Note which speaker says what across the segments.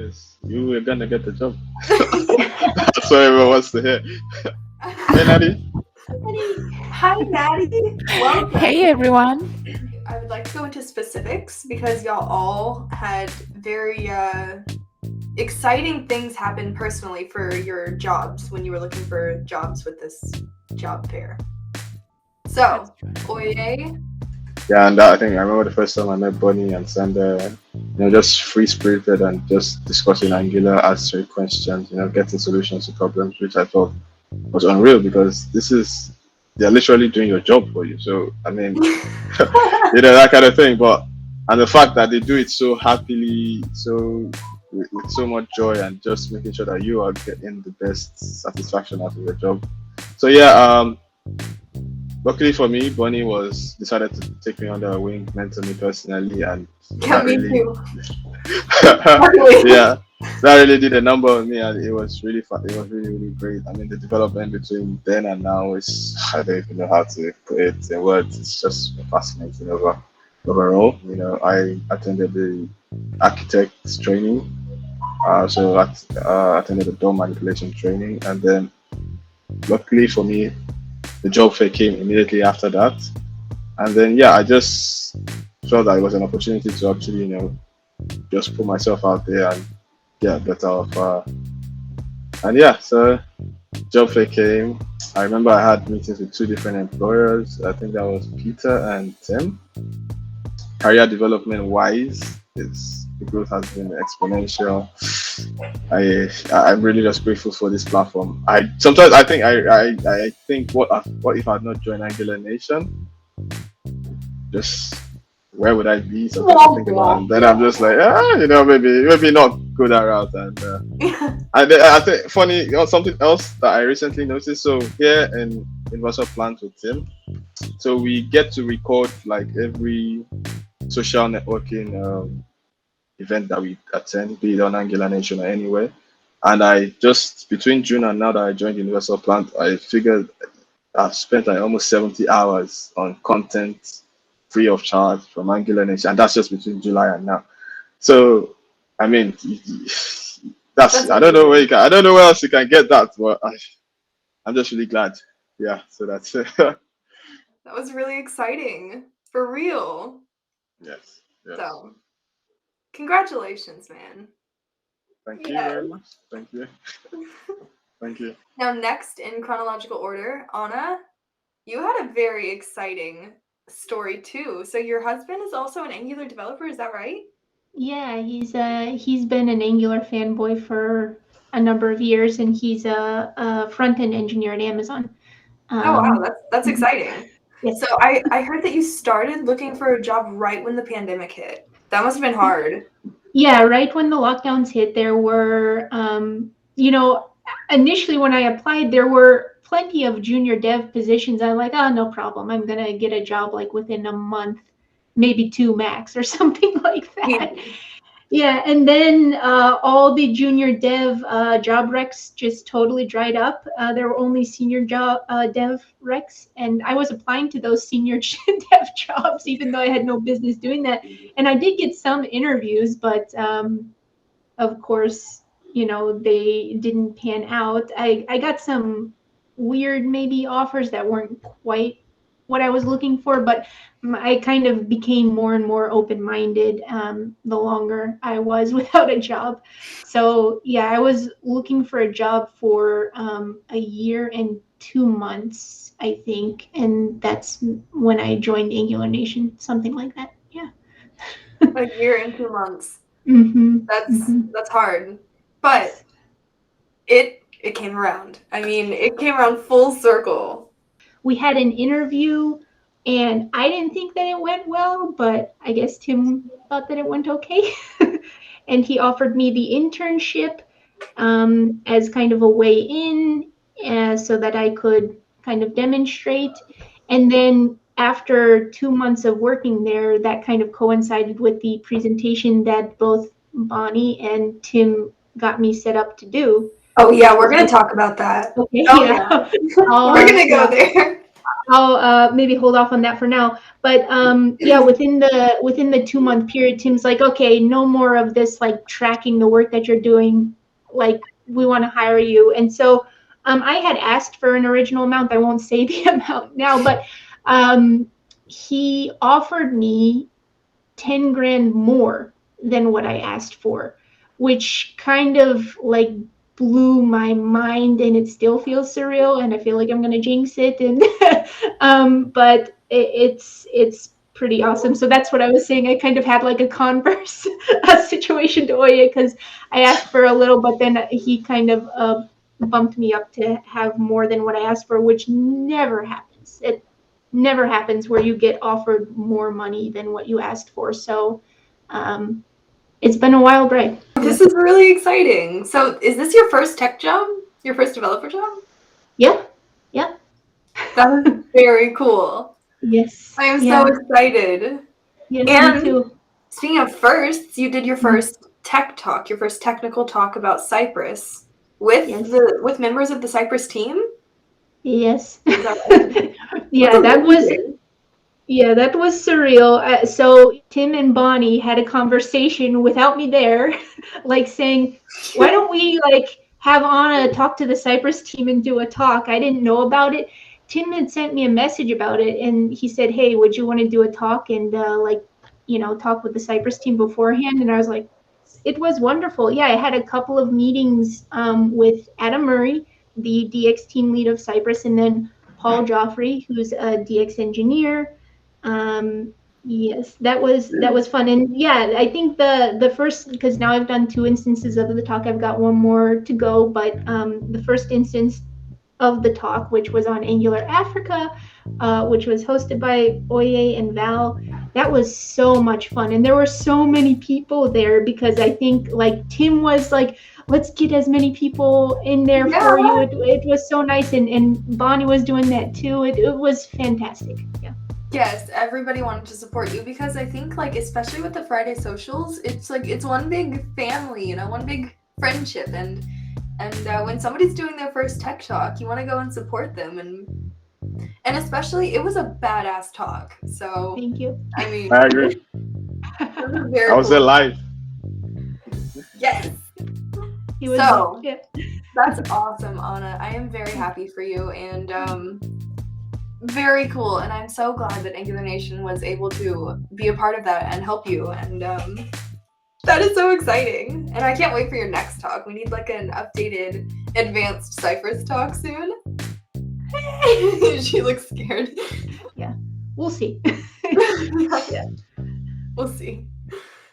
Speaker 1: because you were gonna get the job. That's what everyone wants to hear. Hey, Natty.
Speaker 2: Hi, Maddie. Welcome.
Speaker 3: Hey everyone.
Speaker 2: I would like to go into specifics because y'all all had very exciting things happen personally for your jobs when you were looking for jobs with this job fair. So, Oye,
Speaker 1: Yeah, and I think I remember the first time I met Bonnie and Sander, just free spirited and just discussing Angular, answering questions, getting solutions to problems, which I thought was unreal because they're literally doing your job for you. So, I mean, that kind of thing. And the fact that they do it so happily, so with so much joy, and just making sure that you are getting the best satisfaction out of your job. So, yeah, luckily for me, Bonnie decided to take me under her wing, mentor me personally, and
Speaker 2: yeah, me too.
Speaker 1: yeah, that really did a number on me, and it was really fun. It was really, really great. I mean, the development between then and now is, I don't even know how to put it in words. It's just fascinating overall. I attended the architects training, so I attended the DOM manipulation training, and then luckily for me, the job fair came immediately after that. And then, I just felt that it was an opportunity to actually, just put myself out there and get a better offer. And so job fair came. I remember I had meetings with two different employers. I think that was Peter and Tim. Career development wise, the growth has been exponential. I'm really just grateful for this platform. I think what if I had not joined Angular Nation? Just where would I be? Something to think about. And then I'm just like, maybe not go that route. And I think funny, something else that I recently noticed. So here in Universal Plant with Tim, so we get to record like every social networking event that we attend, be it on Angular Nation or anywhere. And I just, between June and now that I joined Universal Plant, I figured I've spent like almost 70 hours on content free of charge from Angular Nation, and that's just between July and now. So, I mean, that's I don't know I don't know where else you can get that, but I'm just really glad. Yeah, so that's it.
Speaker 2: That was really exciting, for real.
Speaker 1: Yes.
Speaker 2: So, congratulations, man.
Speaker 1: Thank you very much. Thank you. Thank you.
Speaker 2: Now, next in chronological order, Anna, you had a very exciting story too. So your husband is also an Angular developer, is that right?
Speaker 4: Yeah, he's been an Angular fanboy for a number of years, and he's a front-end engineer at Amazon.
Speaker 2: Oh wow, that's exciting.
Speaker 4: Yes.
Speaker 2: So I heard that you started looking for a job right when the pandemic hit. That must have been hard.
Speaker 4: Yeah, right when the lockdowns hit, there were, initially when I applied, there were plenty of junior dev positions. I'm like, oh, no problem. I'm going to get a job like within a month, maybe 2 max or something like that. Yeah, and then all the junior dev job recs just totally dried up. There were only senior dev recs, and I was applying to those senior dev jobs, even though I had no business doing that. And I did get some interviews, but of course, they didn't pan out. I got some weird maybe offers that weren't quite what I was looking for, but I kind of became more and more open-minded the longer I was without a job. So yeah, I was looking for a job for a year and 2 months, I think, and that's when I joined Angular Nation, something like that. Yeah.
Speaker 2: A year and 2 months.
Speaker 4: Mm-hmm.
Speaker 2: That's hard, but it came around. I mean, it came around full circle.
Speaker 4: We had an interview, and I didn't think that it went well, but I guess Tim thought that it went okay. And he offered me the internship as kind of a way in, so that I could kind of demonstrate. And then after 2 months of working there, that kind of coincided with the presentation that both Bonnie and Tim got me set up to do.
Speaker 2: Oh yeah, we're gonna talk about that.
Speaker 4: Okay,
Speaker 2: yeah. We're gonna go there.
Speaker 4: I'll maybe hold off on that for now. But yeah, within the 2 month period, Tim's like, okay, no more of this like tracking the work that you're doing. Like, we want to hire you. And so I had asked for an original amount. I won't say the amount now, but he offered me 10 grand more than what I asked for, which kind of like blew my mind, and it still feels surreal, and I feel like I'm gonna jinx it. And but it's pretty awesome. So that's what I was saying. I kind of had like a converse situation to Oye, because I asked for a little, but then he kind of bumped me up to have more than what I asked for, which never happens. It never happens where you get offered more money than what you asked for. So it's been a wild ride.
Speaker 2: This is really exciting. So is this your first tech job? Your first developer job?
Speaker 4: Yeah.
Speaker 2: That is very cool.
Speaker 4: Yes.
Speaker 2: I am so excited.
Speaker 4: Yes,
Speaker 2: And
Speaker 4: me too.
Speaker 2: speaking of firsts, you did your first tech talk, your first technical talk about Cypress with with members of the Cypress team?
Speaker 4: Yes.
Speaker 2: That
Speaker 4: Yeah, that was surreal. So Tim and Bonnie had a conversation without me there, like saying, why don't we like have Anna talk to the Cypress team and do a talk? I didn't know about it. Tim had sent me a message about it, and he said, hey, would you want to do a talk and talk with the Cypress team beforehand? And I was like, it was wonderful. Yeah, I had a couple of meetings with Adam Murray, the DX team lead of Cypress, and then Paul Joffrey, who's a DX engineer. Yes, that was fun. And yeah, I think the first, because now I've done 2 instances of the talk, I've got one more to go, but the first instance of the talk, which was on Angular Africa, which was hosted by Oye and Val, that was so much fun. And there were so many people there, because I think like Tim was like, let's get as many people in there for you. It was so nice. And Bonnie was doing that too. It was fantastic. Yeah.
Speaker 2: Yes, everybody wanted to support you, because I think like, especially with the Friday socials, it's like, it's one big family, one big friendship. And when somebody's doing their first tech talk, you want to go and support them. And especially, it was a badass talk. So
Speaker 4: thank you.
Speaker 2: I mean,
Speaker 1: I agree. I was there live.
Speaker 2: Yes.
Speaker 4: So
Speaker 2: that's awesome, Anna. I am very happy for you, and very cool. And I'm so glad that Angular Nation was able to be a part of that and help you. And that is so exciting. And I can't wait for your next talk. We need like an updated advanced Cypress talk soon. She looks scared.
Speaker 4: Yeah, we'll see.
Speaker 2: Yeah. We'll see.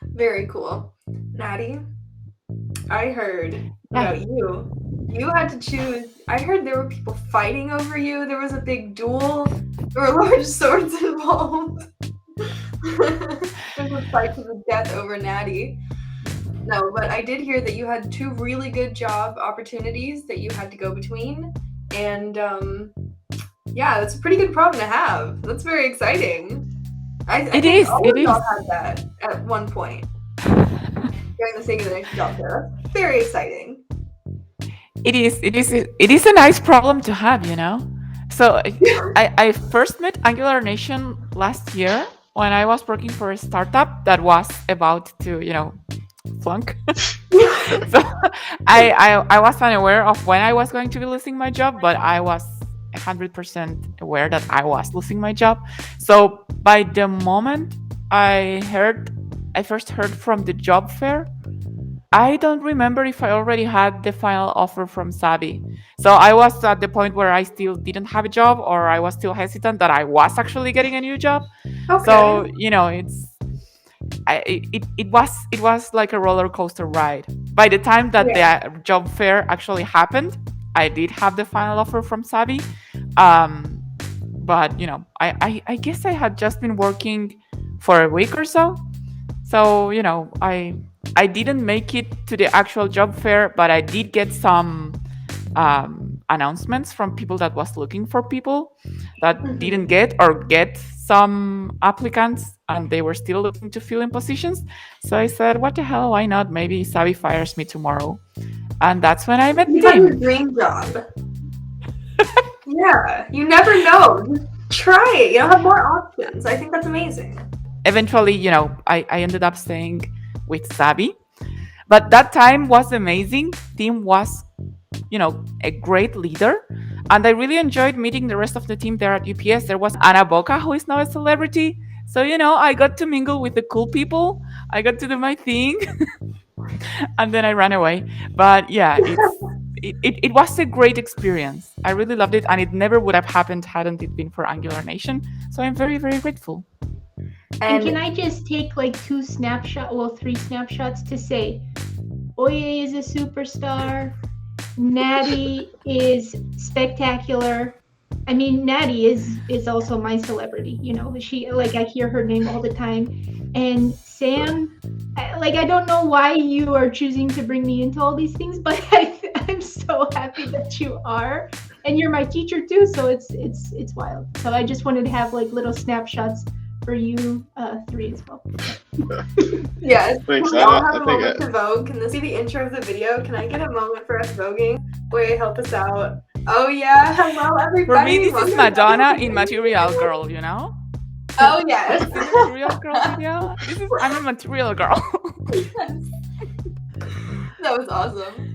Speaker 2: Very cool. Natty, I heard about you. You had to choose. I heard there were people fighting over you. There was a big duel. There were large swords involved. There was a fight to the death over Natty. No, but I did hear that you had 2 really good job opportunities that you had to go between. And yeah, that's a pretty good problem to have. That's very exciting. I think all of y'all had that at one point during the Angular Nation job fair. That's very exciting.
Speaker 3: It is a nice problem to have, So I first met Angular Nation last year when I was working for a startup that was about to, flunk. So I was unaware of when I was going to be losing my job, but I was 100% aware that I was losing my job. So by the moment I first heard from the job fair, I don't remember if I already had the final offer from Sabi. So I was at the point where I still didn't have a job, or I was still hesitant that I was actually getting a new job. Okay. So, it was like a roller coaster ride. By the time that the job fair actually happened, I did have the final offer from Sabi. But, I guess I had just been working for a week or so. So, I didn't make it to the actual job fair, but I did get some announcements from people that was looking for people that didn't get some applicants, and they were still looking to fill in positions. So I said, what the hell, why not? Maybe Sabi fires me tomorrow. And that's when I met Tim.
Speaker 2: You have a dream job. Yeah, you never know. try it. You know, have more options. I think that's amazing.
Speaker 3: Eventually, I ended up staying with Sabi. But that time was amazing. Tim was, a great leader. And I really enjoyed meeting the rest of the team there at UPS. There was Ana Boca, who is now a celebrity. So, I got to mingle with the cool people. I got to do my thing. And then I ran away. But yeah, it was a great experience. I really loved it. And it never would have happened hadn't it been for Angular Nation. So I'm very, very grateful.
Speaker 4: And can I just take like 3 snapshots to say, Oye is a superstar, Natty is spectacular. I mean, Natty is also my celebrity. She I hear her name all the time. And Sam, I don't know why you are choosing to bring me into all these things, but I'm so happy that you are, and you're my teacher too. So it's wild. So I just wanted to have little snapshots for you 3 as well.
Speaker 2: Yes.
Speaker 1: Thanks,
Speaker 2: We all
Speaker 1: Anna.
Speaker 2: have
Speaker 1: I
Speaker 2: a
Speaker 1: think
Speaker 2: moment to vogue. Can this be the intro of the video? Can I get a moment for us voguing? Wait, help us out. Oh yeah, hello everybody.
Speaker 3: For me, this is
Speaker 2: Welcome
Speaker 3: Madonna
Speaker 2: to-
Speaker 3: in Material Girl,
Speaker 2: Oh yes.
Speaker 3: The Material Girl video? I'm a Material Girl.
Speaker 2: That was awesome.